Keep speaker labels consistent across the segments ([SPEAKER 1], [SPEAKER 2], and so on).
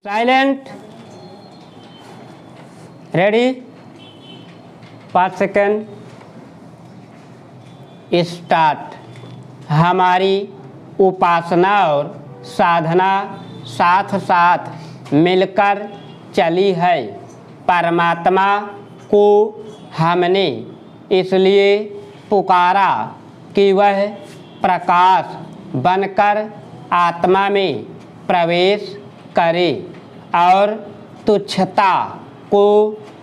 [SPEAKER 1] Silent, ready, 5 second, start. हमारी उपासना और साधना साथ साथ मिलकर चली है। परमात्मा को हमने इसलिए पुकारा कि वह प्रकाश बनकर आत्मा में प्रवेश करे और तुच्छता को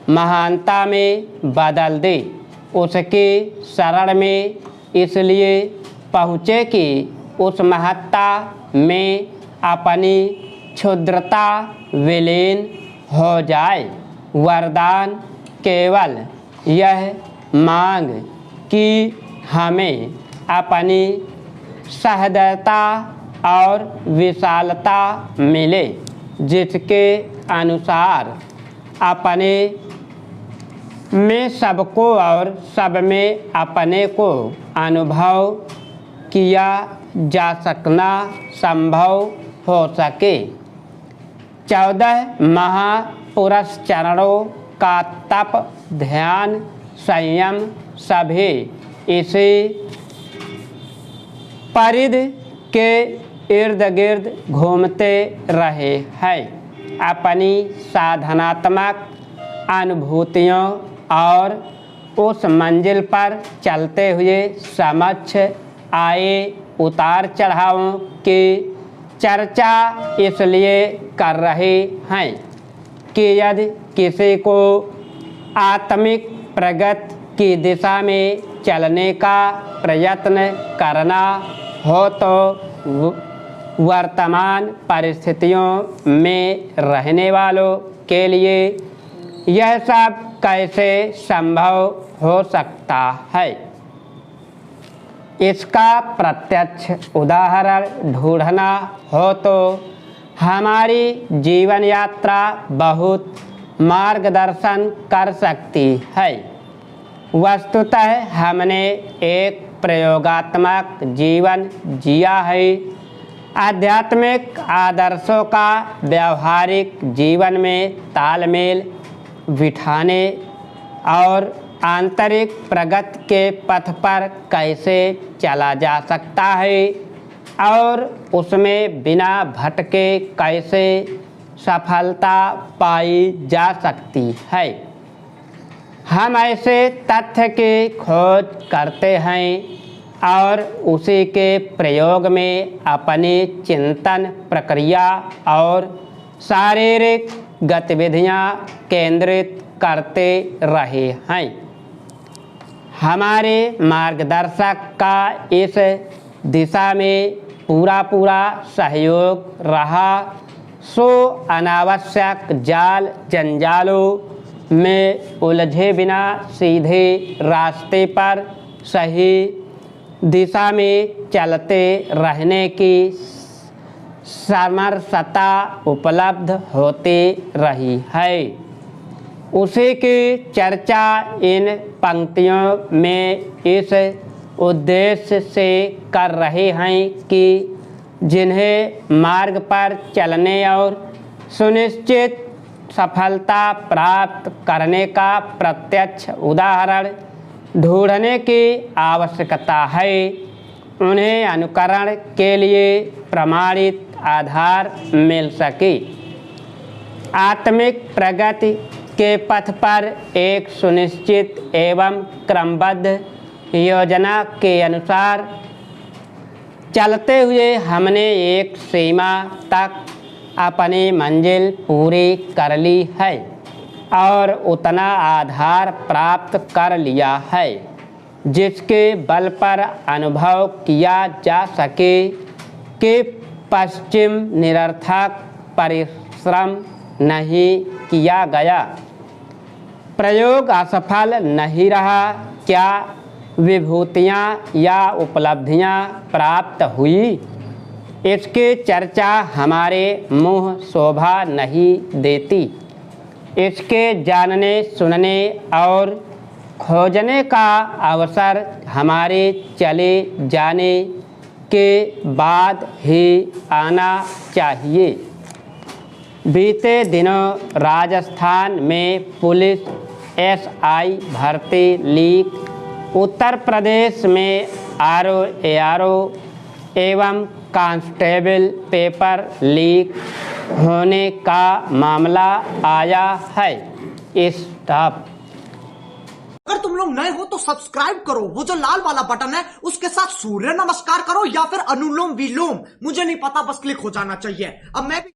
[SPEAKER 1] महानता में बदल दे। उसके शरण में इसलिए पहुँचे कि उस महत्ता में अपनी क्षुद्रता विलीन हो जाए। वरदान केवल यह मांग कि हमें अपनी सहृदयता और विशालता मिले, जिसके अनुसार अपने में सबको और सब में अपने को अनुभव किया जा सकना संभव हो सके। 14 महापुरुष चरणों का तप, ध्यान, संयम सभी इसी परिधि के इर्द गिर्द घूमते रहे हैं। अपनी साधनात्मक अनुभूतियों और उस मंजिल पर चलते हुए समक्ष आए उतार चढ़ावों की चर्चा इसलिए कर रहे हैं कि यदि किसी को आत्मिक प्रगति की दिशा में चलने का प्रयत्न करना हो तो वर्तमान परिस्थितियों में रहने वालों के लिए यह सब कैसे संभव हो सकता है, इसका प्रत्यक्ष उदाहरण ढूंढना हो तो हमारी जीवन यात्रा बहुत मार्गदर्शन कर सकती है। वस्तुतः हमने एक प्रयोगात्मक जीवन जिया है। आध्यात्मिक आदर्शों का व्यावहारिक जीवन में तालमेल बिठाने और आंतरिक प्रगति के पथ पर कैसे चला जा सकता है और उसमें बिना भटके कैसे सफलता पाई जा सकती है, हम ऐसे तथ्य की खोज करते हैं और उसी के प्रयोग में अपनी चिंतन प्रक्रिया और शारीरिक गतिविधियां केंद्रित करते रहे हैं। हमारे मार्गदर्शक का इस दिशा में पूरा सहयोग रहा, सो अनावश्यक जाल जंजालों में उलझे बिना सीधे रास्ते पर सही दिशा में चलते रहने की समर्थता उपलब्ध होती रही है। उसी की चर्चा इन पंक्तियों में इस उद्देश्य से कर रहे हैं कि जिन्हें मार्ग पर चलने और सुनिश्चित सफलता प्राप्त करने का प्रत्यक्ष उदाहरण ढूंढने की आवश्यकता है, उन्हें अनुकरण के लिए प्रमाणित आधार मिल सके। आत्मिक प्रगति के पथ पर एक सुनिश्चित एवं क्रमबद्ध योजना के अनुसार चलते हुए हमने एक सीमा तक अपनी मंजिल पूरी कर ली है और उतना आधार प्राप्त कर लिया है जिसके बल पर अनुभव किया जा सके कि पश्चिम निरर्थक परिश्रम नहीं किया गया, प्रयोग असफल नहीं रहा, क्या विभूतियाँ या उपलब्धियाँ प्राप्त हुई, इसकी चर्चा हमारे मुँह शोभा नहीं देती। इसके जानने सुनने और खोजने का अवसर हमारे चले जाने के बाद ही आना चाहिए। बीते दिनों राजस्थान में पुलिस एसआई भर्ती लीक, उत्तर प्रदेश में आरओ एवं कांस्टेबल पेपर लीक होने का मामला आया है। स्टॉप।
[SPEAKER 2] अगर तुम लोग नए हो तो सब्सक्राइब करो, वो जो लाल वाला बटन है उसके साथ सूर्य नमस्कार करो या फिर अनुलोम विलोम, मुझे नहीं पता, बस क्लिक हो जाना चाहिए। अब मैं भी